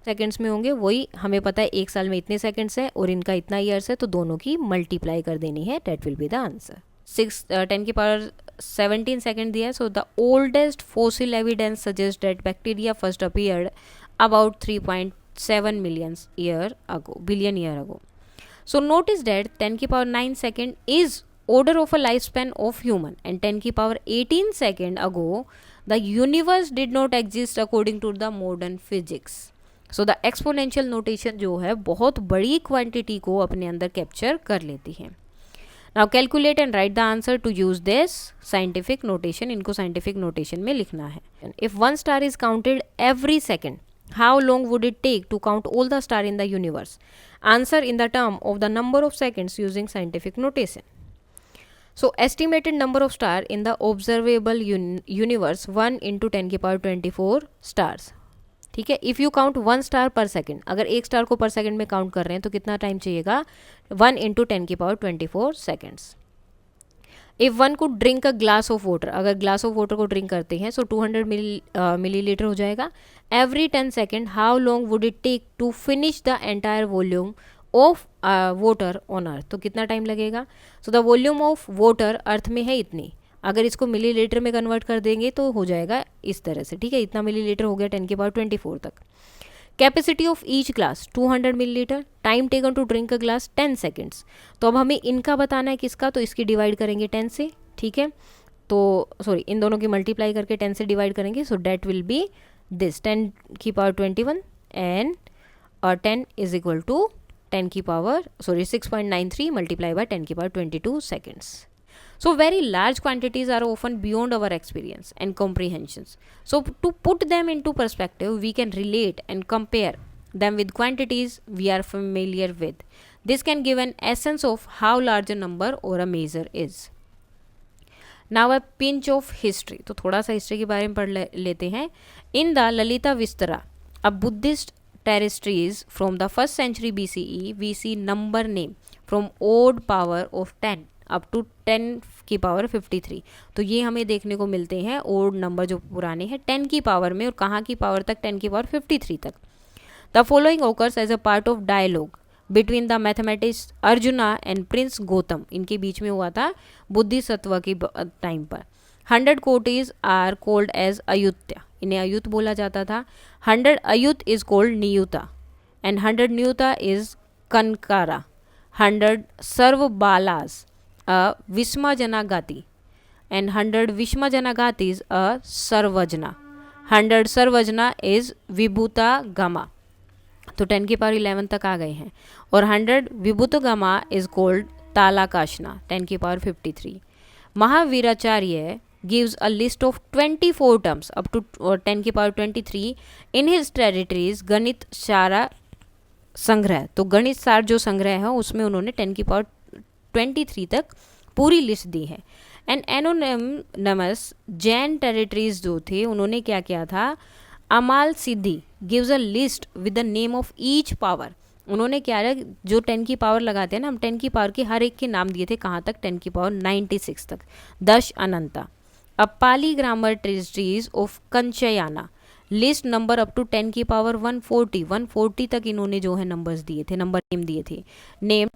Seconds में होंगे, वही हमें पता है एक साल में इतने सेकेंड्स है और इनका इतना ईयर्स है, तो दोनों की मल्टीप्लाई कर देनी है, that will be the answer. 10 की पावर 17 सेकेंड दिया है। So the oldest fossil evidence suggest that bacteria first appeared about 3.7 billion year ago. So notice that 10 की power 9 second is order of a lifespan of human, and 10 की power 18 second ago the universe did not exist according to the modern physics. So the exponential notation जो है बहुत बड़ी quantity को अपने अंदर capture कर लेती है। Now calculate and write the answer to use this scientific notation, इनको scientific notation में लिखना है। If one star is counted every second, how long would it take to count all the stars in the universe? Answer in the term of the number of seconds using scientific notation. So estimated number of stars in the observable universe 1 into 10 की power 24 stars। ठीक है, if you count 1 star पर second, अगर एक star को पर second में count कर रहे हैं तो कितना टाइम चाहिएगा, 1 इंटू 10 की पावर 24 सेकेंड्स। इफ़ वन को drink a glass of water, अगर ग्लास ऑफ वाटर को ड्रिंक करते हैं सो 200 मिलीलीटर हो जाएगा। Every 10 second how long would it take to finish the entire volume of water on earth, तो कितना टाइम लगेगा। So the volume of water earth में है इतनी, अगर इसको मिलीलीटर में कन्वर्ट कर देंगे तो हो जाएगा इस तरह से। ठीक है, इतना मिलीलीटर हो गया 10 की पावर 24 तक। Capacity of each glass 200 millilitre, time taken to drink a glass 10 seconds. तो अब हमें इनका बताना है किसका, तो इसकी डिवाइड करेंगे 10 से। ठीक है, तो सॉरी इन दोनों की मल्टीप्लाई करके 10 से डिवाइड करेंगे, so that will be this 10 की power 21 and 10 is equal to 10 की पावर 6.93 मल्टीप्लाई बाय 10 की power 22 seconds. So very large quantities are often beyond our experience and comprehensions. So to put them into perspective, we can relate and compare them with quantities we are familiar with. This can give an essence of how large a number or a measure is. Now a pinch of history. तो थोड़ा सा history के बारे में पढ़ लेते हैं। In the Lalita Vistara, a Buddhist terrestrials from the 1st century BCE, we see number name from odd power of 10 up to 10 की पावर 53। तो ये हमें देखने को मिलते हैं ओड नंबर जो पुराने हैं 10 की पावर में, और कहाँ की पावर तक, 10 की पावर 53 तक। The following occurs as a part of dialogue between the mathematics Arjuna and prince Gautam, इनके बीच में हुआ था बुद्धिसत्व के टाइम पर। 100 कोटीज आर कोल्ड एज अयुत्या, इन्हें अयुत बोला जाता था. 100 अयुत इज कोल्ड नियुता एंड 100 नियुता इज कनकारा. 100 सर्व बालास विस्मा जनागाती एंड 100 विस्मा जनागातीज सर्वजना. 100 सर्वजना इज विभूता गमा. तो 10 की पावर 11 तक आ गए हैं. और 100 विभूत गमा इज कोल्ड तालाकाशना, 10 की power 53. Mahaviracharya gives a list of 24 terms up to 10 की पावर 23 in his territories गणित सारा संग्रह. तो गणित सार जो संग्रह है उसमें उन्होंने 10 की पावर 23 तक पूरी लिस्ट दी है. एंड एनोनिमस जैन टेरिटरीज जो थे उन्होंने क्या किया था, Amalasiddhi gives a list with the name of each power. उन्होंने क्या है, जो 10 की पावर लगाते हैं ना हम, 10 की पावर के हर एक के नाम दिए थे. कहाँ तक, 10 की पावर 96 तक, 10 अनंता. अब Pali grammar treasuries of Kachchayana list number up to 10 की पावर 140 तक इन्होंने जो है नंबर्स दिए थे, नंबर नेम दिए थे. नेम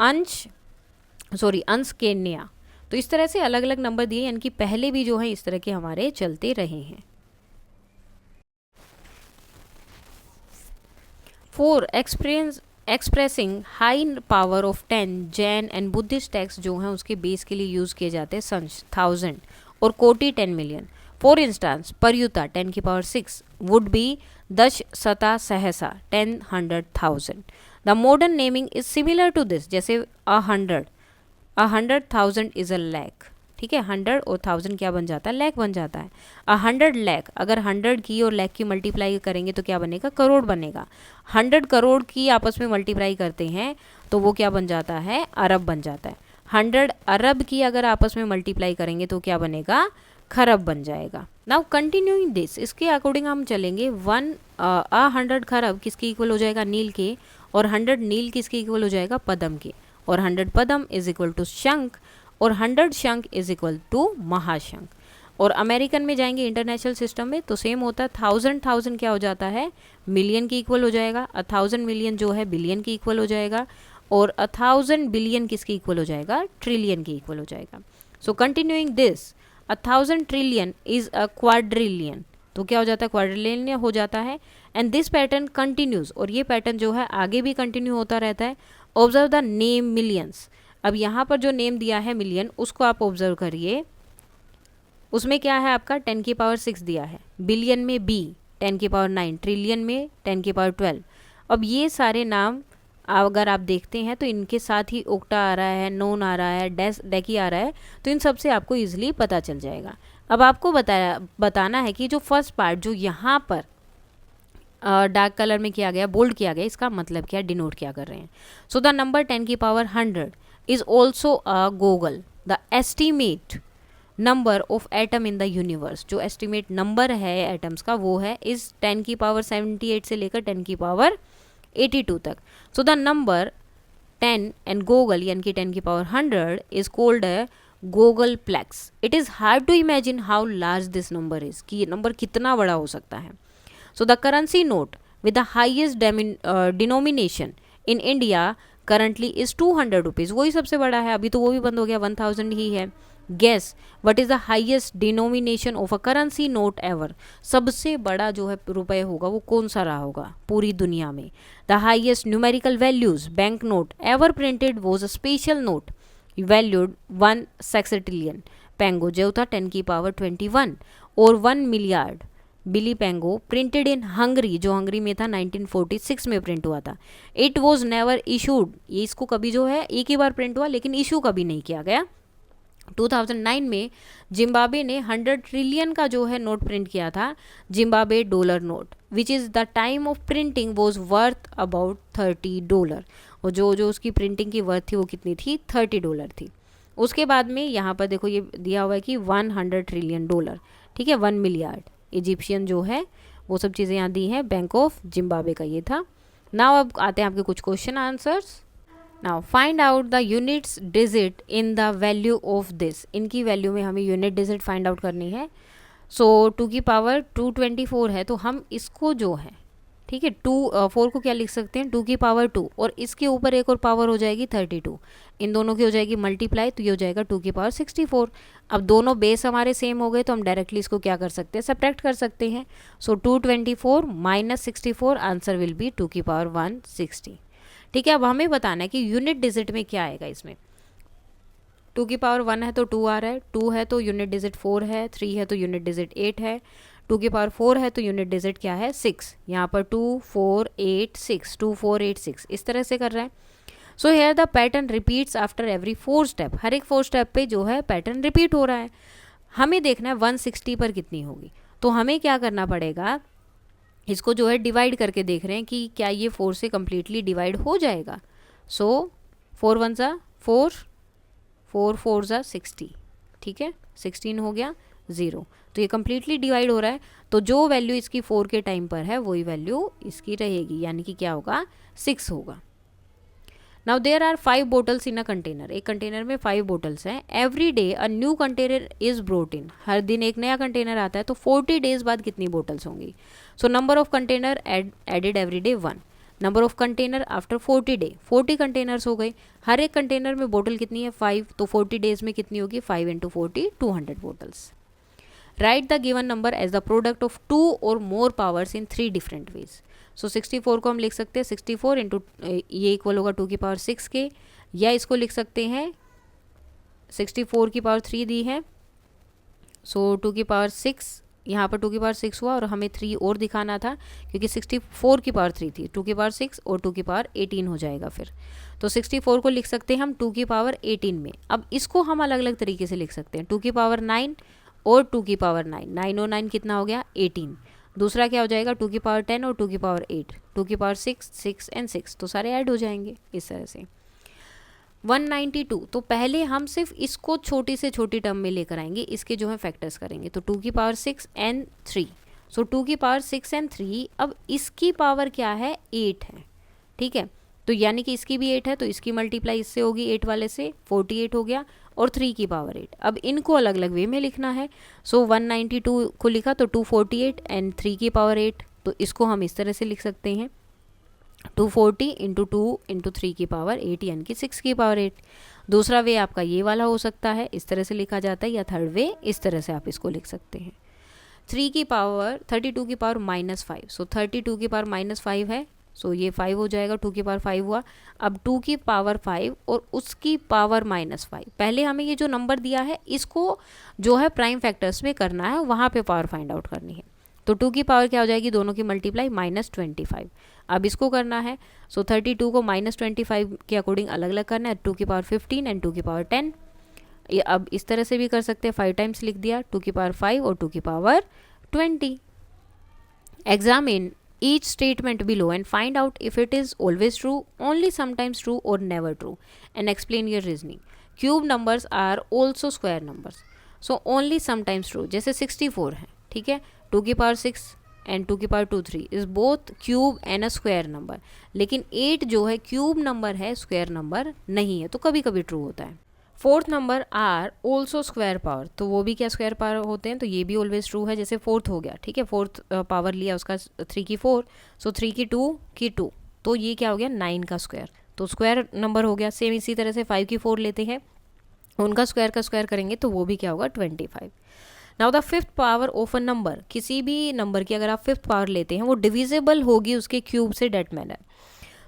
अंश केन्या. तो इस तरह से अलग अलग नंबर दिए, यानी कि पहले भी जो है इस तरह के हमारे चलते रहे हैं. 4 expressing high power of 10 Jain and Buddhist text जो हैं उसके बेस के लिए यूज़ किए जाते हैं संच 1000 और कोटि 10 मिलियन. फॉर इंस्टांस परयुता 10 की पावर 6 वुड बी दश सता सहसा 10 100,000. The modern naming is similar to this. जैसे 100,000 इज अ लैख. ठीक है, 100 और 1000 क्या बन जाता है, लैख बन जाता है. 100 लैख, अगर 100 की और लैख की मल्टीप्लाई करेंगे तो क्या बनेगा, करोड़ बनेगा. 100 करोड़ की आपस में मल्टीप्लाई करते हैं तो वो क्या बन जाता है, अरब बन जाता है. 100 अरब की अगर आपस में मल्टीप्लाई करेंगे तो क्या बनेगा, खरब बन जाएगा. नाउ कंटिन्यूइंग दिस, इसके अकॉर्डिंग हम चलेंगे. 100 खरब किसके इक्वल हो जाएगा, नील के. और 100 नील किसके इक्वल हो जाएगा, पदम के. और 100 पदम इज इक्वल टू शंख. और 100 शंख इज इक्वल टू महाशंख. और अमेरिकन में जाएंगे इंटरनेशनल सिस्टम में तो सेम होता है. 1000 क्या हो जाता है, मिलियन के इक्वल हो जाएगा. 1000 मिलियन जो है बिलियन के इक्वल हो जाएगा. और 1000 बिलियन किसके इक्वल हो जाएगा, ट्रिलियन के इक्वल हो जाएगा. सो continuing this, 1000 trillion is a quadrillion. तो क्या हो जाता है, क्वाड्रिलियन हो जाता है. एंड दिस पैटर्न कंटिन्यूज, और ये पैटर्न जो है आगे भी कंटिन्यू होता रहता है. Observe the name millions. अब यहाँ पर जो नेम दिया है मिलियन, उसको आप ऑब्जर्व करिए. उसमें क्या है आपका, 10 की पावर 6 दिया है. बिलियन में बी 10 की पावर 9, ट्रिलियन में 10 की पावर 12. अब ये सारे नाम अगर आप देखते हैं तो इनके साथ ही ओक्टा आ रहा है, नोन आ रहा है, डेकी आ रहा है. तो इन सब से आपको ईजिली पता चल जाएगा. अब आपको बताना है कि जो फर्स्ट पार्ट जो यहाँ पर डार्क कलर में किया गया, बोल्ड किया गया, इसका मतलब क्या, डिनोट क्या कर रहे हैं. सो द नंबर 10 की power 100 is also a Gogol. The estimate number of atom in the universe, जो estimate number है atoms का वो है इस 10 की पावर 78 से लेकर 10 की पावर 82 तक. So the number 10 and Gogol यानी कि 10 की power 100 is called a Gogolplex. It is hard to imagine how large this number is, कि ये नंबर कितना बड़ा हो सकता है. So the currency note with the highest denomination in India currently is 200 rupees. वही सबसे बड़ा है. अभी तो वो भी बंद हो गया, 1000 ही है. Guess what is the highest denomination of a currency note ever. सबसे बड़ा जो है रुपये होगा वो कौन सा रहा होगा पूरी दुनिया में. The highest numerical values bank note ever printed was a special note valued 1 सेक्सटिलियन पेंगो जो था 10 की पावर 21 और 1 मिलियर्ड बिली पेंगो प्रिंटेड इन हंगरी, जो हंगरी में था 1946 में प्रिंट हुआ था. इट वॉज नेवर इशूड, ये इसको कभी जो है एक ही बार प्रिंट हुआ लेकिन इशू कभी नहीं किया गया. 2009 में जिम्बाब्वे ने 100 ट्रिलियन का जो है नोट प्रिंट किया था, Zimbabwe dollar note, which is the time of printing was worth about $30. और जो उसकी प्रिंटिंग की वर्थ थी वो कितनी थी, $30 थी. उसके बाद में यहाँ पर देखो ये दिया हुआ है कि 100 ट्रिलियन डॉलर, ठीक है, 1 मिलियर्ड इजिप्शियन जो है वो सब चीज़ें यहाँ दी हैं. बैंक ऑफ जिम्बाब्वे का ये था. नाउ अब आते हैं आपके कुछ question answers. Now find out the units digit in the value of this. इनकी वैल्यू में हमें यूनिट डिजिट फाइंड आउट करनी है. सो 2 की पावर 224 है तो हम इसको जो है ठीक है। 4 को क्या लिख सकते हैं 2 की पावर 2, और इसके ऊपर एक और पावर हो जाएगी 32, इन दोनों की हो जाएगी मल्टीप्लाई, तो ये हो जाएगा 2 की पावर 64। अब दोनों बेस हमारे सेम हो गए तो हम डायरेक्टली इसको क्या कर सकते हैं सब्ट्रैक्ट कर सकते हैं। सो 224 माइनस 64, आंसर विल बी 2 की पावर 160। ठीक है, अब हमें बताना है कि यूनिट डिजिट में क्या आएगा। इसमें 2 की पावर 1 है तो 2 आ रहा है, 2 है तो यूनिट डिजिट 4 है, 3 है तो यूनिट डिजिट 8 है, 2 की पावर 4 है तो यूनिट डिजिट क्या है 6। यहाँ पर 2 4 8 6, 2 4 8 6 इस तरह से कर रहा है। So here the pattern repeats after every 4 step, हर एक 4 स्टेप पे जो है पैटर्न रिपीट हो रहा है। हमें देखना है 160 पर कितनी होगी, तो हमें क्या करना पड़ेगा, इसको जो है डिवाइड करके देख रहे हैं कि क्या ये 4 से कम्प्लीटली डिवाइड हो जाएगा। सो 4 1 ज़ा 4, 4 4 ज़ा 60, ठीक है 16 हो गया 0, तो ये कम्प्लीटली डिवाइड हो रहा है। तो जो वैल्यू इसकी 4 के टाइम पर है वही वैल्यू इसकी रहेगी, यानी कि क्या होगा 6 होगा। Now there are 5 bottles in a container, एक कंटेनर में 5 बोटल्स हैं। Every day a new container is brought in, हर दिन एक नया कंटेनर आता है, तो 40 डेज बाद कितनी बोटल्स होंगी। So number of container added every day 1, number of container after 40 day 40 containers हो गए। हर एक कंटेनर में बोतल कितनी है 5, तो 40 डेज में कितनी होगी 5 into 40 200 bottles. Write the given number as the product of 2 और more powers in 3 different ways. So 64 को हम लिख सकते हैं 64 इंटू ये इक्वल होगा 2 की पावर 6 के, या इसको लिख सकते हैं 64 की पावर 3 दी है, सो 2 की पावर 6, यहाँ पर 2 की पावर 6 हुआ और हमें 3 और दिखाना था क्योंकि 64 की पावर 3 थी, 2 की पावर 6 और 2 की पावर 18 हो जाएगा फिर। तो 64 को लिख सकते हैं हम 2 की पावर 18 में। अब इसको हम अलग अलग तरीके से लिख सकते हैं, 2 की पावर 9 और 2 की पावर 9, 9 और 9 कितना हो गया 18। दूसरा क्या हो जाएगा 2 की पावर 10 और 2 की पावर 8, 2 की पावर 6 6 एंड 6, तो सारे ऐड हो जाएंगे इस तरह से। 192, तो पहले हम सिर्फ इसको छोटी से छोटी टर्म में लेकर आएंगे, इसके जो है फैक्टर्स करेंगे। तो 2 की पावर 6 एंड 3, सो 2 की पावर 6 एंड 3, अब इसकी पावर क्या है 8 है, ठीक है, तो यानी कि इसकी भी 8 है तो इसकी मल्टीप्लाई इससे होगी 8 वाले से, 48 हो गया, और 3 की पावर 8। अब इनको अलग अलग वे में लिखना है। सो 192 को लिखा तो 248 एंड 3 की पावर 8, तो इसको हम इस तरह से लिख सकते हैं 240 इंटू 2 इंटू 3 की पावर 8, यानी कि 6 की पावर 8। दूसरा वे आपका ये वाला हो सकता है, इस तरह से लिखा जाता है, या थर्ड वे इस तरह से आप इसको लिख सकते हैं 3 की पावर 32 की पावर -5, सो 32 की पावर -5 है, सो ये 5 हो जाएगा, 2 की पावर 5 हुआ। अब 2 की पावर 5 और उसकी पावर -5, पहले हमें ये जो नंबर दिया है इसको जो है प्राइम फैक्टर्स में करना है, वहाँ पे पावर फाइंड आउट करनी है। तो 2 की पावर क्या हो जाएगी दोनों की मल्टीप्लाई -25, अब इसको करना है। सो 32 को -25 के अकॉर्डिंग अलग अलग करना है, 2 की पावर 15 एंड 2 की पावर 10। ये अब इस तरह से भी कर सकते हैं, 5 टाइम्स लिख दिया, 2 की पावर 5 और 2 की power 20। Examine each statement below and find out if it is always true, only sometimes true or never true, and explain your reasoning. Cube numbers are also square numbers, so only sometimes true. जैसे 64 है, ठीक है, 2 की power 6 and 2 की power 2 3 is both cube and a square number, लेकिन 8 जो है cube number है, स्क्वायर नंबर नहीं है, तो कभी कभी ट्रू होता है। 4th number are also square power, तो वो भी क्या स्क्वायर पावर होते हैं, तो ये भी ऑलवेज ट्रू है। जैसे 4th हो गया, ठीक है, 4th पावर लिया उसका 3 की 4, सो 3 की 2 की 2, तो ये क्या हो गया 9 का स्क्वायर, तो स्क्वायर नंबर हो गया। सेम इसी तरह से 5 की 4 लेते हैं, उनका स्क्वायर का स्क्वायर करेंगे तो वो भी क्या होगा 25। Now the 5th power of a number, किसी भी नंबर की अगर आप 5th पावर लेते हैं वो डिविजिबल होगी उसके क्यूब से डेट मैनर।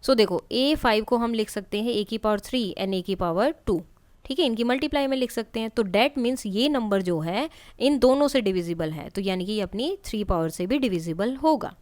सो देखो A5 को हम लिख सकते हैं A की पावर 3 एंड A की पावर 2, ठीक है, इनकी मल्टीप्लाई में लिख सकते हैं, तो डेट मीन्स ये नंबर जो है इन दोनों से डिविजिबल है, तो यानी कि ये अपनी 3 पावर से भी डिविजिबल होगा।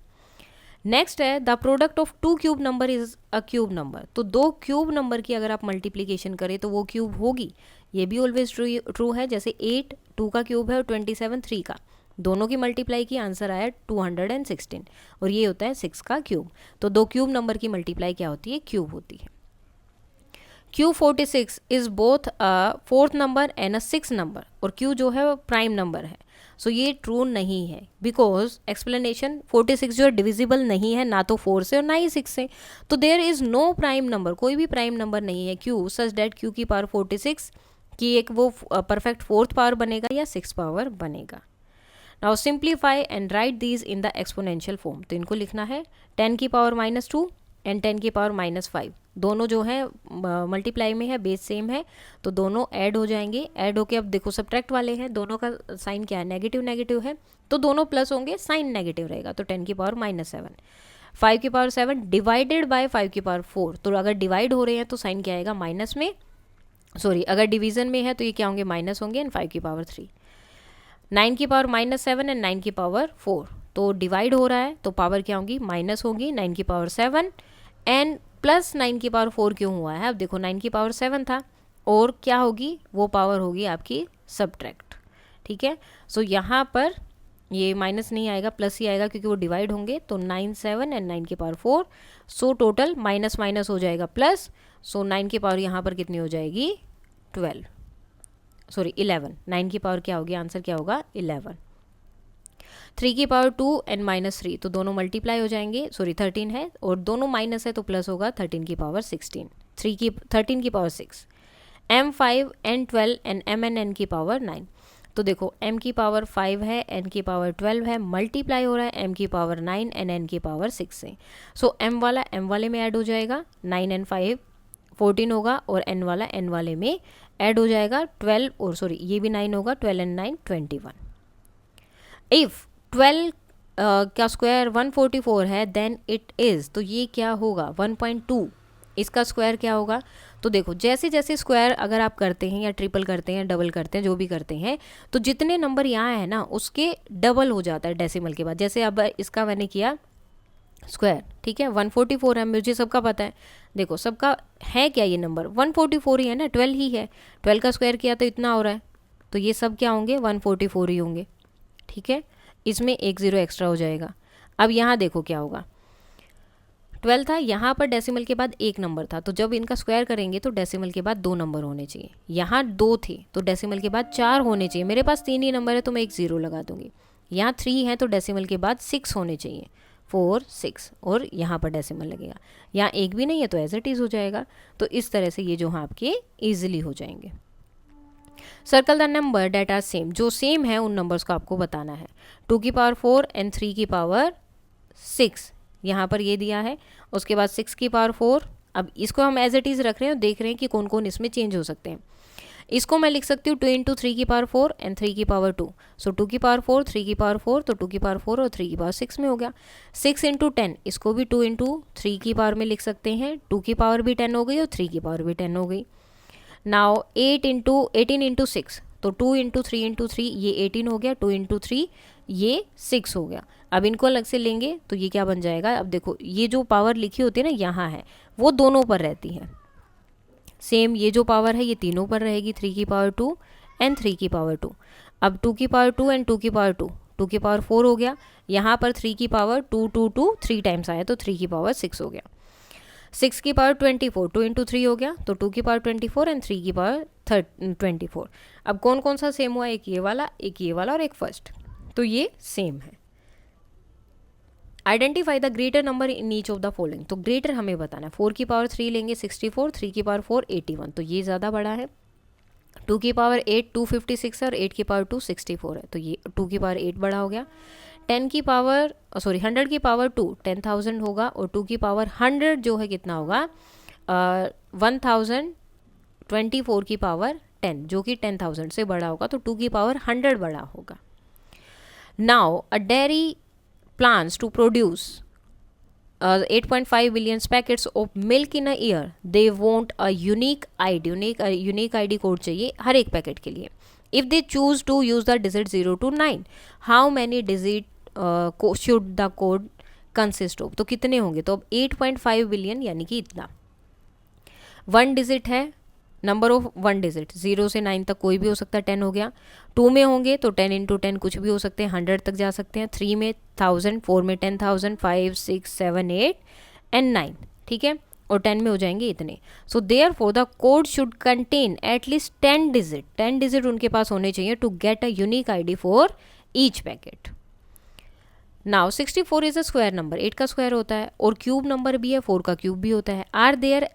नेक्स्ट है the product of 2 cube number is a cube number, तो 2 क्यूब नंबर की अगर आप मल्टीप्लीकेशन करें तो वो क्यूब होगी, ये भी ऑलवेज ट्रू है। जैसे 8 2 का क्यूब है और 27 3 का, दोनों की मल्टीप्लाई की आंसर आया 216, और ये होता है 6 का क्यूब, तो 2 क्यूब नंबर की मल्टीप्लाई क्या होती है क्यूब होती है। Q46 is both a 4th number and a 6th number, और Q जो है वो प्राइम नंबर है, सो ये ट्रू नहीं है, बिकॉज एक्सप्लेनेशन 46 जो है डिविजिबल नहीं है ना तो 4 से और ना ही 6 से, तो there is no prime number, कोई भी प्राइम नंबर नहीं है Q सच डेट Q की पावर 46 की एक वो परफेक्ट 4th पावर बनेगा या 6th पावर बनेगा। Now simplify and right these in the exponential form. तो इनको लिखना है 10 की पावर -2 एंड 10 की पावर -5, दोनों जो है मल्टीप्लाई में है, बेस सेम है, तो दोनों ऐड हो जाएंगे। ऐड होके अब देखो सब्ट्रैक्ट वाले हैं, दोनों का साइन क्या है, नेगेटिव नेगेटिव है, तो दोनों प्लस होंगे, साइन नेगेटिव रहेगा, तो 10 की पावर -7। 5 की पावर 7 डिवाइडेड बाय 5 की पावर 4, तो अगर डिवाइड हो रहे हैं तो साइन क्या आएगा, माइनस में, सॉरी अगर डिवीजन में है तो ये क्या होंगे, माइनस होंगे, एंड 5 की पावर 3। 9 की पावर -7 एंड 9 की पावर 4, तो डिवाइड हो रहा है तो पावर क्या होंगी, माइनस होगी, 9 की पावर 7 एंड प्लस 9 की पावर 4 क्यों हुआ है, अब देखो 9 की पावर 7 था और क्या होगी, वो पावर होगी आपकी सब्ट्रैक्ट, ठीक है। सो यहाँ पर ये माइनस नहीं आएगा, प्लस ही आएगा क्योंकि वो डिवाइड होंगे, तो 9 7 एंड 9 की power 4, so total minus minus हो जाएगा प्लस, सो 9 की पावर यहाँ पर कितनी हो जाएगी, 12, सॉरी 11, 9 की पावर क्या होगी, आंसर क्या होगा, 11। 3 की पावर 2 एंड -3, तो दोनों मल्टीप्लाई हो जाएंगे, सॉरी 13 है और दोनों माइनस है तो प्लस होगा, 13 की पावर 16, 13 की power 6, m5 and 12 and m and n की पावर 9। तो देखो m की पावर 5 है, n की पावर 12 है, मल्टीप्लाई हो रहा है m की पावर 9 एंड n की पावर 6 से, सो m वाला m वाले में ऐड हो जाएगा, 9 एंड 5 14 होगा, और n वाला n वाले में ऐड हो जाएगा 12, और सॉरी ये भी 9 होगा, 12 एंड 9 21। इफ 12 का स्क्वायर 144 है देन इट इज़, तो ये क्या होगा, 1.2, इसका स्क्वायर क्या होगा। तो देखो जैसे जैसे स्क्वायर अगर आप करते हैं या ट्रिपल करते हैं, डबल करते हैं, जो भी करते हैं, तो जितने नंबर यहाँ है ना उसके डबल हो जाता है डेसिमल के बाद। जैसे अब इसका मैंने किया स्क्वायर, ठीक है, 144 है, मुझे सबका पता है, देखो सबका है क्या, ये नंबर 144 ही है ना, 12 ही है, 12 का स्क्वायर किया तो इतना हो रहा है, तो ये सब क्या होंगे, 144 ही होंगे, ठीक है। इसमें एक ज़ीरो एक्स्ट्रा हो जाएगा। अब यहाँ देखो क्या होगा, 12 था, यहाँ पर डेसिमल के बाद एक नंबर था, तो जब इनका स्क्वायर करेंगे तो डेसिमल के बाद 2 नंबर होने चाहिए, यहाँ 2 थे तो डेसिमल के बाद 4 होने चाहिए, मेरे पास 3 ही नंबर है तो मैं एक ज़ीरो लगा दूंगी। यहाँ 3 है तो डेसिमल के बाद 6 होने चाहिए, 4 6, और यहाँ पर डेसिमल लगेगा, यहाँ एक भी नहीं है तो एज इट इज़ हो जाएगा। तो इस तरह से ये जो हाँ आपके ईजिली हो जाएंगे। Circle the number that are same, जो सेम है उन नंबर्स को आपको बताना है। 2 की पावर 4 एंड 3 की पावर 6, यहाँ पर ये दिया है, उसके बाद 6 की पावर 4, अब इसको हम एज इट इज़ रख रहे हैं और देख रहे हैं कि कौन कौन इसमें चेंज हो सकते हैं। इसको मैं लिख सकती हूँ 2 इंटू 3 की पावर 4 एंड 3 की पावर 2, सो 2 की पावर 4, 3 की पावर 4, तो 2 की पावर 4 और 3 की पावर 6 में हो गया। 6 इंटू 10, इसको भी 2 इंटू 3 की पावर में लिख सकते हैं, 2 की पावर भी 10 हो गई और 3 की पावर भी 10 हो गई। नाउ 18 इंटू 6, तो 2 इंटू 3 इंटू 3 ये 18 हो गया, 2 इंटू 3 ये 6 हो गया। अब इनको अलग से लेंगे तो ये क्या बन जाएगा, अब देखो ये जो पावर लिखी होती है ना यहाँ है, वो दोनों पर रहती है, सेम ये जो पावर है ये तीनों पर रहेगी, 3 की पावर 2 एंड 3 की पावर 2। अब 2 की पावर 2 एंड 2 की पावर 2, 2 की पावर 4 हो गया, यहाँ पर 3 की पावर 2 2 2 3 टाइम्स आया तो 3 की पावर 6 हो गया। 6 की पावर 24, 2 इंटू 3 हो गया, तो 2 की पावर 24 एंड 3 की पावर 24। अब कौन कौन सा सेम हुआ, एक ये वाला, एक ये वाला और एक फर्स्ट, तो ये सेम है। Identify the greater number in each of the following, तो ग्रेटर हमें बताना है। 4 की पावर 3 लेंगे 64, 3 की पावर 4 81, तो ये ज़्यादा बड़ा है। 2 की पावर 8 256 है और 8 की पावर 2 64 है, तो ये 2 की पावर 8 बड़ा हो गया। 10 की पावर 100 की पावर 2 10,000 होगा, और 2 की पावर 100 जो है कितना होगा 1024 की पावर 10, जो कि 10,000 से बड़ा होगा, तो 2 की पावर 100 बड़ा होगा। Now a dairy plans to produce 8.5 billion packets of milk in a year. They want a unique ID, unique ID code चाहिए हर एक पैकेट के लिए। If they choose to use the digit 0 to 9, how many digit should the code consist of? तो कितने होंगे, तो अब 8.5 billion यानी कि इतना। 1 डिजिट है, नंबर ऑफ 1 डिजिट 0 से 9 तक कोई भी हो सकता है, 10 हो गया। 2 में होंगे तो 10 इंटू 10 कुछ भी हो सकते हैं, 100 तक जा सकते हैं। 3 में 1000, 4 में 10,000, 5 6 7 8 एंड 9, ठीक है, और 10 में हो जाएंगे इतने। So therefore the code should contain at least 10 digit, 10 digit उनके पास होने चाहिए to get a unique ID for each packet. Now 64 is a square number, 8 का स्क्वायर होता है, और क्यूब नंबर भी है, 4 का क्यूब भी होता है। Are there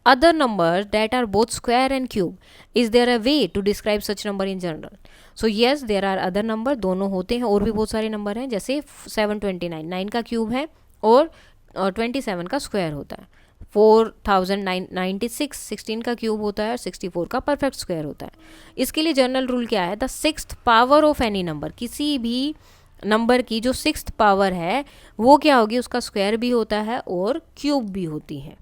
other numbers that are both square and cube. Is there a way to describe such number in general? So yes, there are other number, दोनों होते हैं, और भी बहुत सारे नंबर हैं, जैसे 729 9 का क्यूब है और 27 का स्क्वायर होता है, 4096 16 का क्यूब होता है और 64 का परफेक्ट स्क्वायर होता है. इसके लिए जनरल रूल क्या है? The sixth power of any number, किसी भी नंबर की जो सिक्स्थ पावर है वो क्या होगी? उसका स्क्वायर भी होता है और क्यूब भी होती है.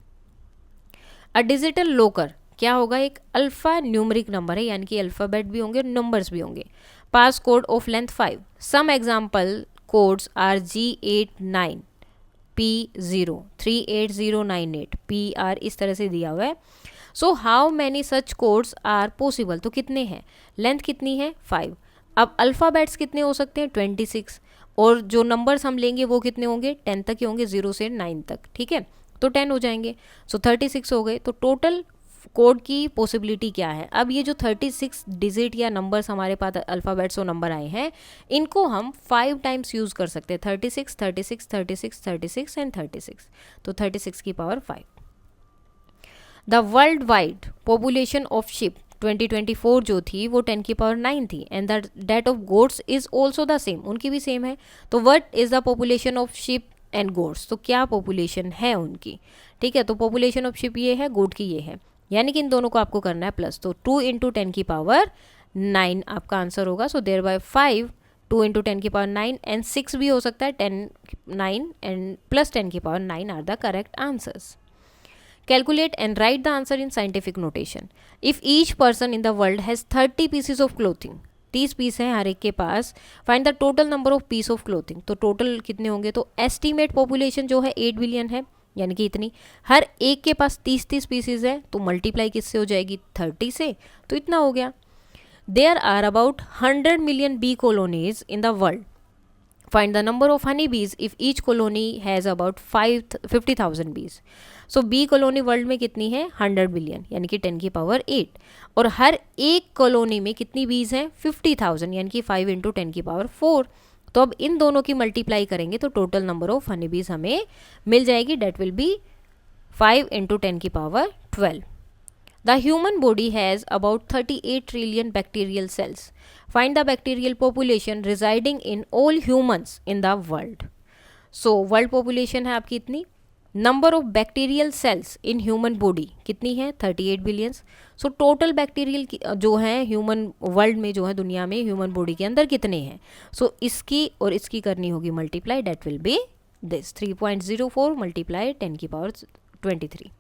अ डिजिटल लोकर क्या होगा? एक अल्फा न्यूमरिक नंबर है, यानी कि अल्फ़ाबेट भी होंगे, नंबर्स भी होंगे. Pass code of length 5. Some example codes are G89 P0 38098 PR इस तरह से दिया हुआ है. So how many such codes are possible, तो कितने हैं? लेंथ कितनी है? 5. अब अल्फ़ाबेट्स कितने हो सकते हैं? 26. और जो नंबर्स हम लेंगे वो कितने होंगे? 10 तक के होंगे, 0 से 9 तक. ठीक है, तो 10 हो जाएंगे. सो 36 हो गए. तो टोटल कोड की पॉसिबिलिटी क्या है? अब ये जो 36 डिजिट या नंबर्स हमारे पास अल्फ़ाबेट्स और नंबर आए हैं, इनको हम 5 टाइम्स यूज़ कर सकते हैं. 36 36 36 36 एंड 36. तो 36 की power 5. The world wide population of ship 2024 जो थी वो 10 की पावर 9 थी, and that of goats is also the same, उनकी भी सेम है. तो what is the population of ship and goats? तो क्या पॉपुलेशन है उनकी? ठीक है, तो पॉपुलेशन ऑफ शिप ये है, गोट की ये है, यानी कि इन दोनों को आपको करना है प्लस. तो 2 इंटू 10 की पावर 9 आपका आंसर होगा. सो देयर बाय 5 2 इंटू 10 की पावर 9 एंड 6 भी हो सकता है. 10 9 एंड प्लस 10 की power 9 are the correct answers. Calculate and write the answer in scientific notation. If each person in the world has 30 pieces of clothing, 30 piece हैं हर एक के पास, find the total number of piece of clothing. तो total कितने होंगे? तो estimate population जो है 8 बिलियन है, यानी कि इतनी. हर एक के पास 30 पीसेज है, तो मल्टीप्लाई किससे हो जाएगी? 30 से. तो इतना हो गया. There are about 100 million bee colonies in the world. Find the number of honeybees if each colony has about 50,000 bees. So bee colony world में कितनी है? 100 बिलियन, यानी कि 10 की पावर 8. और हर एक कॉलोनी में कितनी बीज हैं? 50,000, यानी कि 5 इंटू 10 की पावर 4. तो अब इन दोनों की मल्टीप्लाई करेंगे तो टोटल नंबर ऑफ हनीबीज हमें मिल जाएगी. डेट विल बी 5 इंटू 10 की power 12. The human body has about 38 trillion bacterial cells. Find the bacterial population residing in all humans in the world. So world population है आपकी इतनी. Number of bacterial cells in human body कितनी है? 38 billions. So total bacterial जो है human world में, जो है दुनिया में human body के अंदर कितने हैं? So इसकी और इसकी करनी होगी multiply. That will be this 3.04 multiply 10 की power 23.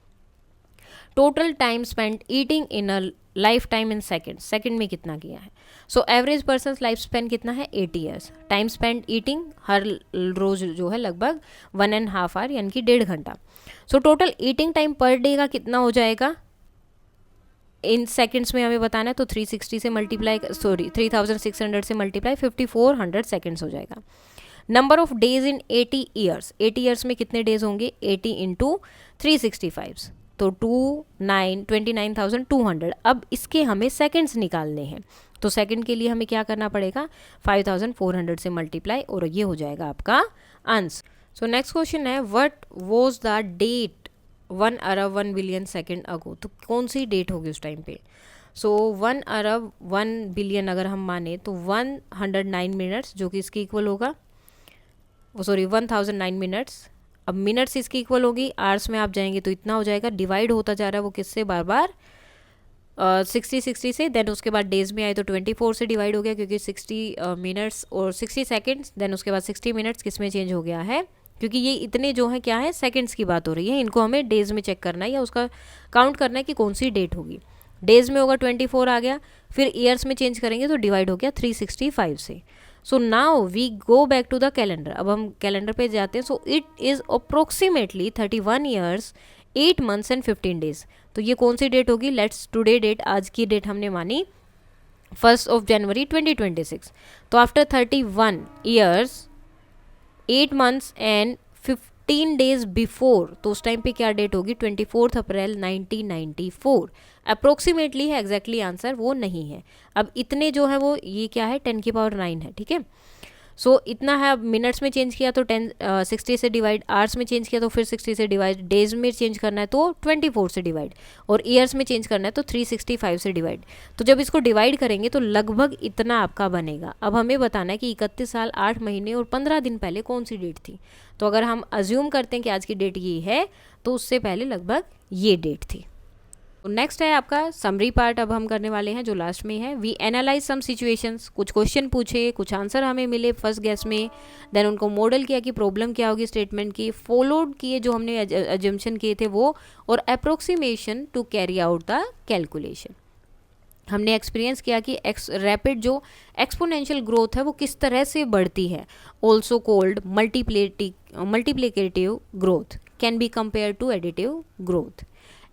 Total time spend eating in a life time in second. Second में कितना किया है? So average person life span कितना है? 80 ईयर्स. टाइम स्पेंड ईटिंग हर रोज जो है लगभग 1.5 आवर, यानी कि 1.5 घंटा. So total eating time per day का कितना हो जाएगा? इन सेकेंड्स में हमें बताना है, तो 360 से मल्टीप्लाई 3600 से मल्टीप्लाई 5400 सेकेंड्स हो जाएगा. Number of days in 80 years. 80 years में कितने डेज होंगे? 80 इंटू 365, तो 29,200. अब इसके हमें सेकंड्स निकालने हैं, तो सेकंड के लिए हमें क्या करना पड़ेगा? 5400 से मल्टीप्लाई, और ये हो जाएगा आपका आंसर. सो नेक्स्ट क्वेश्चन है, व्हाट वाज द डेट 1 अरब 1 बिलियन सेकंड अगो. तो कौन सी डेट होगी उस टाइम पे? सो 1 अरब 1 बिलियन अगर हम माने तो 109 मिनट्स, जो कि इसके इक्वल होगा, 1009 मिनट्स. अब मिनट्स इसकी इक्वल होगी, आवर्स में आप जाएंगे तो इतना हो जाएगा. डिवाइड होता जा रहा है वो किससे? बार बार 60 से. देन उसके बाद डेज में आए तो 24 से डिवाइड हो गया, क्योंकि 60 मिनट्स और 60 सेकेंड्स. देन उसके बाद 60 मिनट्स किस में चेंज हो गया है? क्योंकि ये इतने जो है क्या है? सेकेंड्स की बात हो रही है. इनको हमें डेज में चेक करना है, या उसका काउंट करना है कि कौन सी डेट होगी. डेज में होगा 24 आ गया, फिर ईयर्स में चेंज करेंगे तो डिवाइड हो गया 365 से. So now we go back to the calendar. अब हम कैलेंडर पे जाते हैं. So it is approximately 31 years 8 months and 15 days. तो ये कौन सी डेट होगी? लेट्स टुडे डेट, आज की डेट हमने मानी 1 जनवरी 2026. तो after 31 years 8 months and 15 days before, तो उस टाइम पे क्या डेट होगी? 24 अप्रैल 1994. अप्रोक्सीमेटली है, एग्जैक्टली आंसर वो नहीं है. अब इतने जो है वो ये क्या है? 10 की पावर 9 है. ठीक है, सो इतना है, अब मिनट्स में चेंज किया तो 60 से डिवाइड, आवर्स में चेंज किया तो फिर 60 से डिवाइड, डेज में चेंज करना है तो 24 से डिवाइड, और ईयर्स में चेंज करना है तो 365 से डिवाइड। तो जब इसको डिवाइड करेंगे तो लगभग इतना आपका बनेगा। अब हमें बताना है कि 31 साल 8 महीने और 15 दिन पहले कौन सी डेट थी। तो अगर हम अज्यूम करते हैं कि आज की डेट ये है तो उससे पहले लगभग ये डेट थी। नेक्स्ट है आपका समरी पार्ट, अब हम करने वाले हैं जो लास्ट में है। वी एनालाइज सम सिचुएशंस, कुछ क्वेश्चन पूछे, कुछ आंसर हमें मिले फर्स्ट गेस में, देन उनको मॉडल किया कि प्रॉब्लम क्या होगी स्टेटमेंट की, फॉलोड किए जो हमने अजम्पशन किए थे वो, और approximation to carry out the calculation. हमने एक्सपीरियंस किया कि रैपिड जो एक्सपोनेंशियल ग्रोथ है वो किस तरह से बढ़ती है, also called multiplicative growth, can be compare to additive growth.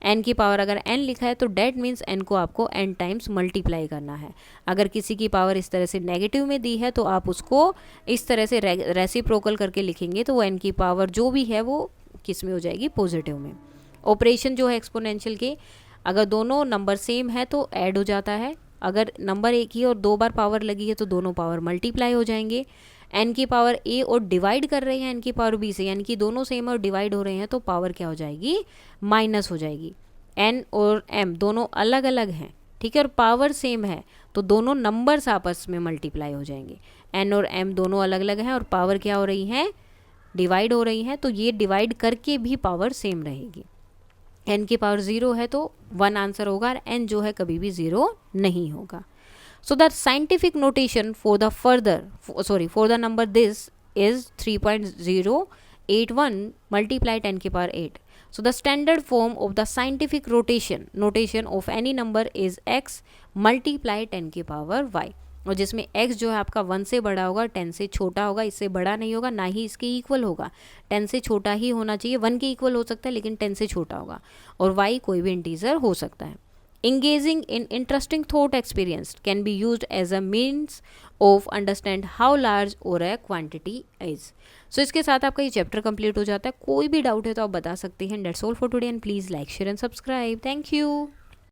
n की पावर अगर n लिखा है तो डेट मीन्स n को आपको n टाइम्स मल्टीप्लाई करना है। अगर किसी की पावर इस तरह से नेगेटिव में दी है तो आप उसको इस तरह से रेसिप्रोकल करके लिखेंगे तो वो n की पावर जो भी है वो किस में हो जाएगी, पॉजिटिव में। ऑपरेशन जो है एक्सपोनेंशियल के, अगर दोनों नंबर सेम है तो ऐड हो जाता है, अगर नंबर एक ही और 2 बार पावर लगी है तो दोनों पावर मल्टीप्लाई हो जाएंगे। n की पावर a और डिवाइड कर रहे हैं n की पावर b से, यानी कि दोनों सेम और डिवाइड हो रहे हैं तो पावर क्या हो जाएगी, माइनस हो जाएगी। n और m दोनों अलग अलग हैं, ठीक है, और पावर सेम है तो दोनों नंबर्स आपस में मल्टीप्लाई हो जाएंगे। n और m दोनों अलग अलग हैं और पावर क्या हो रही है, डिवाइड हो रही हैं, तो ये डिवाइड करके भी पावर सेम रहेगी। n की पावर 0 है तो 1 आंसर होगा और n जो है कभी भी 0 नहीं होगा। So the scientific notation for the number this is 3.081 multiply 10 की power 8. So the standard form of the scientific notation of any number is x multiply 10 की power y, और जिसमें x जो है आपका 1 से बड़ा होगा, 10 से छोटा होगा, इससे बड़ा नहीं होगा, ना ही इसके इक्वल होगा, 10 से छोटा ही होना चाहिए, 1 के इक्वल हो सकता है लेकिन 10 से छोटा होगा, और y कोई भी इंटीजर हो सकता है। Engaging in interesting thought experience can be used as a means of understand how large or a quantity is. So इसके साथ आपका ये चैप्टर कंप्लीट हो जाता है। कोई भी डाउट है तो आप बता सकते हैं। That's all for today and please like, share and subscribe. Thank you.